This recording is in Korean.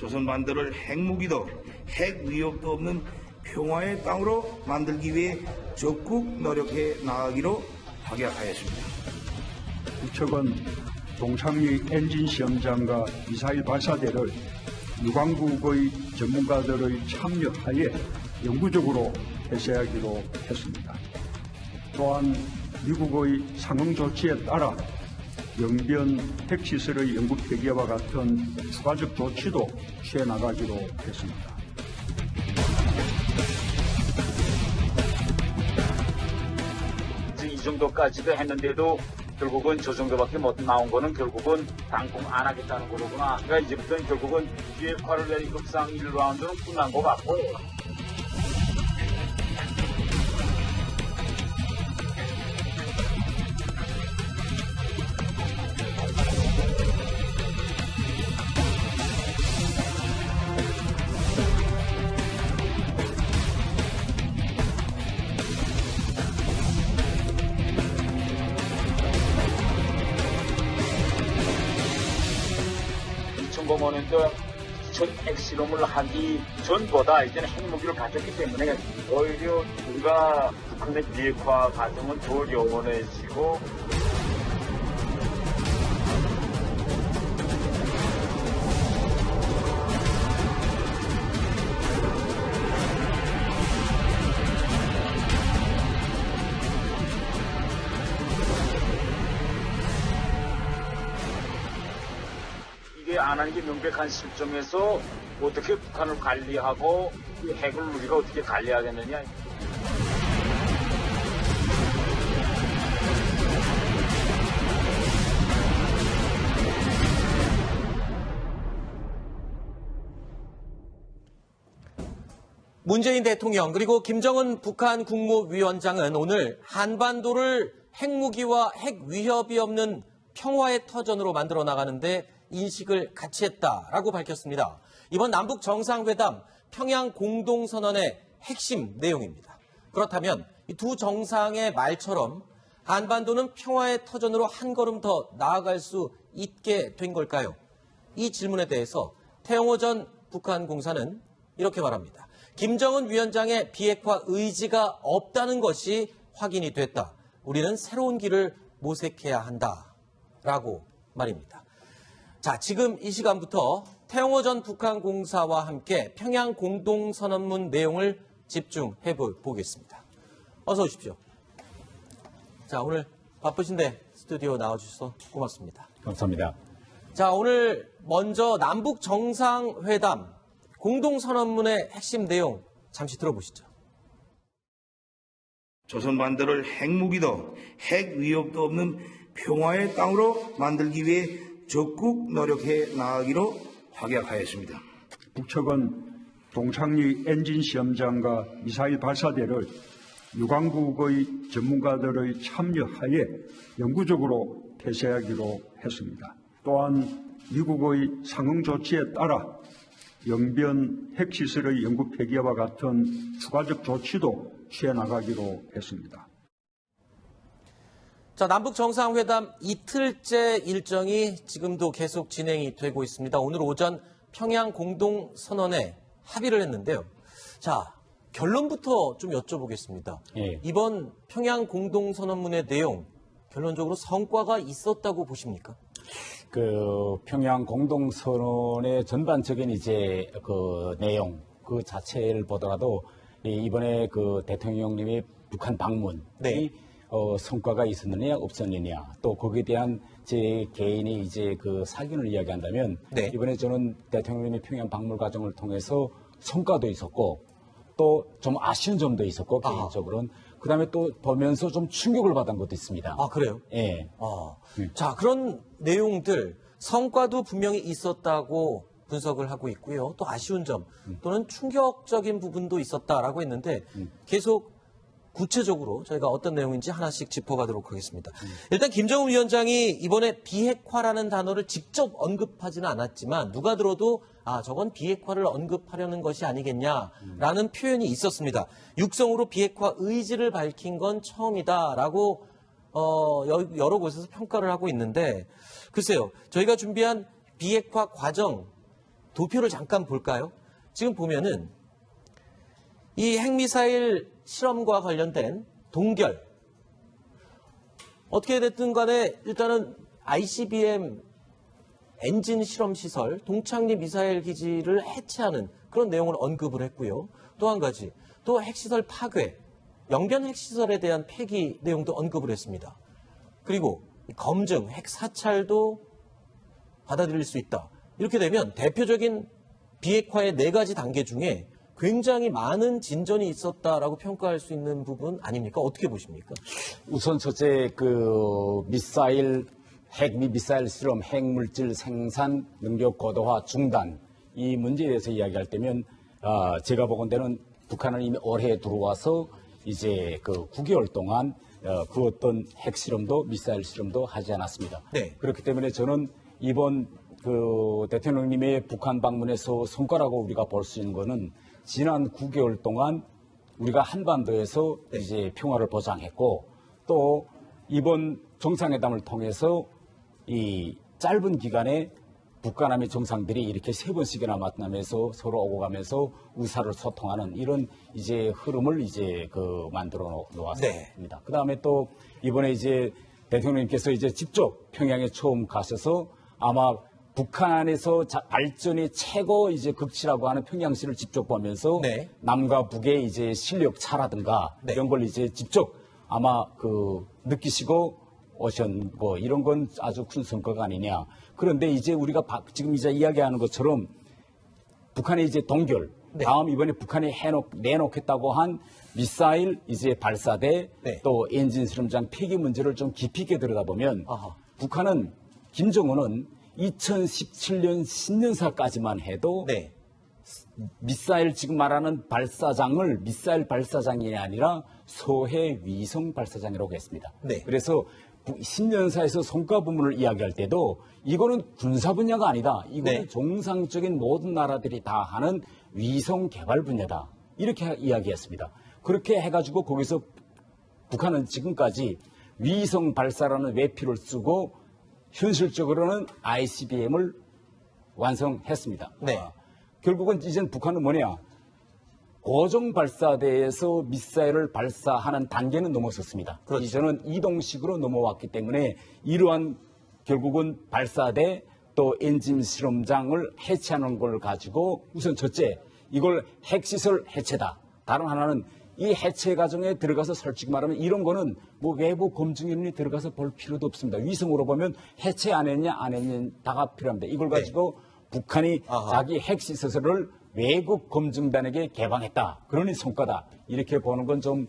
조선 반도를 핵무기도 핵 위협도 없는 평화의 땅으로 만들기 위해 적극 노력해 나가기로 확약하였습니다. 북측은 동창리 엔진 시험장과 미사일 발사대를 유관국의 전문가들의 참여하에 영구적으로 폐쇄하기로 했습니다. 또한 미국의 상응 조치에 따라 영변 핵시설의 영구 폐기와 같은 추가적 조치도 취해 나가기로 했습니다. 이 정도까지도 했는데도 결국은 저 정도밖에 못 나온 거는 결국은 당공 안 하겠다는 거로구나. 그러니까 이제부터는 결국은 비핵화를 내린 협상 1라운드는 끝난 것 같고. 공원에서 첫 핵실험을 하기 전보다 이제는 핵무기를 가졌기 때문에 오히려 우리가 북한의 비핵화 과정은 더 영원해지고 안 하는 게 명백한 실정에서 어떻게 북한을 관리하고 이 핵을 우리가 어떻게 관리하겠느냐. 문재인 대통령 그리고 김정은 북한 국무위원장은 오늘 한반도를 핵무기와 핵 위협이 없는 평화의 터전으로 만들어 나가는데 인식을 같이 했다라고 밝혔습니다. 이번 남북 정상회담 평양 공동선언의 핵심 내용입니다. 그렇다면 이 두 정상의 말처럼 한반도는 평화의 터전으로 한 걸음 더 나아갈 수 있게 된 걸까요? 이 질문에 대해서 태영호 전 북한 공사는 이렇게 말합니다. 김정은 위원장의 비핵화 의지가 없다는 것이 확인이 됐다. 우리는 새로운 길을 모색해야 한다라고 말입니다. 자, 지금 이 시간부터 태영호 전 북한 공사와 함께 평양 공동선언문 내용을 집중해 보겠습니다. 어서 오십시오. 자, 오늘 바쁘신데 스튜디오 나와주셔서 고맙습니다. 감사합니다. 자, 오늘 먼저 남북 정상회담 공동선언문의 핵심 내용 잠시 들어보시죠. 조선 반도를 핵무기도 핵 위협도 없는 평화의 땅으로 만들기 위해 적극 노력해 나가기로 확약하였습니다. 북측은 동창리 엔진 시험장과 미사일 발사대를 유관국의 전문가들의 참여하에 영구적으로 폐쇄하기로 했습니다. 또한 미국의 상응 조치에 따라 영변 핵시설의 영구 폐기와 같은 추가적 조치도 취해 나가기로 했습니다. 자, 남북 정상회담 이틀째 일정이 지금도 계속 진행이 되고 있습니다. 오늘 오전 평양 공동선언에 합의를 했는데요. 자, 결론부터 좀 여쭤보겠습니다. 예. 이번 평양 공동선언문의 내용, 결론적으로 성과가 있었다고 보십니까? 그 평양 공동선언의 전반적인 이제 그 내용 그 자체를 보더라도 이번에 그 대통령님의 북한 방문이 네. 성과가 있었느냐 없었느냐 또 거기에 대한 제 개인이 이제 그 사견을 이야기한다면 네. 이번에 저는 대통령님의 평양 방문 과정을 통해서 성과도 있었고 또 좀 아쉬운 점도 있었고 개인적으로는 그다음에 또 보면서 좀 충격을 받은 것도 있습니다. 아, 그래요? 예. 자, 그런 내용들 성과도 분명히 있었다고 분석을 하고 있고요. 또 아쉬운 점 또는 충격적인 부분도 있었다라고 했는데 계속 구체적으로 저희가 어떤 내용인지 하나씩 짚어가도록 하겠습니다. 일단 김정은 위원장이 이번에 비핵화라는 단어를 직접 언급하지는 않았지만 누가 들어도 아, 저건 비핵화를 언급하려는 것이 아니겠냐라는 표현이 있었습니다. 육성으로 비핵화 의지를 밝힌 건 처음이다라고 여러 곳에서 평가를 하고 있는데 글쎄요. 저희가 준비한 비핵화 과정 도표를 잠깐 볼까요? 지금 보면은 이 핵미사일 실험과 관련된 동결, 어떻게 됐든 간에 일단은 ICBM 엔진 실험 시설, 동창리 미사일 기지를 해체하는 그런 내용을 언급을 했고요. 또 한 가지, 또 핵시설 파괴, 영변 핵시설에 대한 폐기 내용도 언급을 했습니다. 그리고 검증, 핵 사찰도 받아들일 수 있다. 이렇게 되면 대표적인 비핵화의 4가지 단계 중에 굉장히 많은 진전이 있었다라고 평가할 수 있는 부분 아닙니까? 어떻게 보십니까? 우선 첫째 미사일 핵 및 미사일 실험, 핵물질 생산 능력 고도화 중단 이 문제에 대해서 이야기할 때면 제가 보건대는 북한은 이미 올해 들어와서 이제 9개월 동안 그 어떤 핵 실험도 미사일 실험도 하지 않았습니다. 네. 그렇기 때문에 저는 이번 대통령님의 북한 방문에서 성과라고 우리가 볼 수 있는 거는 지난 9개월 동안 우리가 한반도에서 이제 평화를 보장했고 또 이번 정상회담을 통해서 이 짧은 기간에 북한함의 정상들이 이렇게 3번씩이나 만나면서 서로 오고 가면서 의사를 소통하는 이런 이제 흐름을 이제 만들어 놓았습니다. 네. 그 다음에 또 이번에 이제 대통령님께서 이제 직접 평양에 처음 가셔서 아마 북한에서 발전이 최고 이제 극치라고 하는 평양시를 직접 보면서 네. 남과 북의 이제 실력 차라든가 네. 이런 걸 이제 직접 아마 느끼시고 오신 이런 건 아주 큰 성과가 아니냐. 그런데 이제 우리가 지금 이제 이야기하는 것처럼 북한의 이제 동결, 네. 다음 이번에 북한이 내놓겠다고 한 미사일 이제 발사대 네. 또 엔진 실험장 폐기 문제를 좀 깊이 있게 들여다보면 아하. 북한은 김정은은 2017년 신년사까지만 해도 네. 미사일 지금 말하는 발사장을 미사일 발사장이 아니라 소해 위성 발사장이라고 했습니다. 네. 그래서 신년사에서 성과 부문을 이야기할 때도 이거는 군사 분야가 아니다. 이거는 네. 정상적인 모든 나라들이 다 하는 위성 개발 분야다. 이렇게 이야기했습니다. 그렇게 해가지고 거기서 북한은 지금까지 위성 발사라는 외피를 쓰고 현실적으로는 ICBM을 완성했습니다. 네. 결국은 이젠 북한은 뭐냐? 고정 발사대에서 미사일을 발사하는 단계는 넘어섰습니다. 그렇죠. 이제는 이동식으로 넘어왔기 때문에 이러한 결국은 발사대 또 엔진 실험장을 해체하는 걸 가지고 우선 첫째, 이걸 핵시설 해체다. 다른 하나는 이 해체 과정에 들어가서 솔직히 말하면 이런 거는 뭐 외부 검증위원이 들어가서 볼 필요도 없습니다. 위성으로 보면 해체 안 했냐 안 했냐가 필요합니다. 이걸 가지고 북한이 아하. 자기 핵시설을 외국 검증단에게 개방했다. 그러니 성과다. 이렇게 보는 건 좀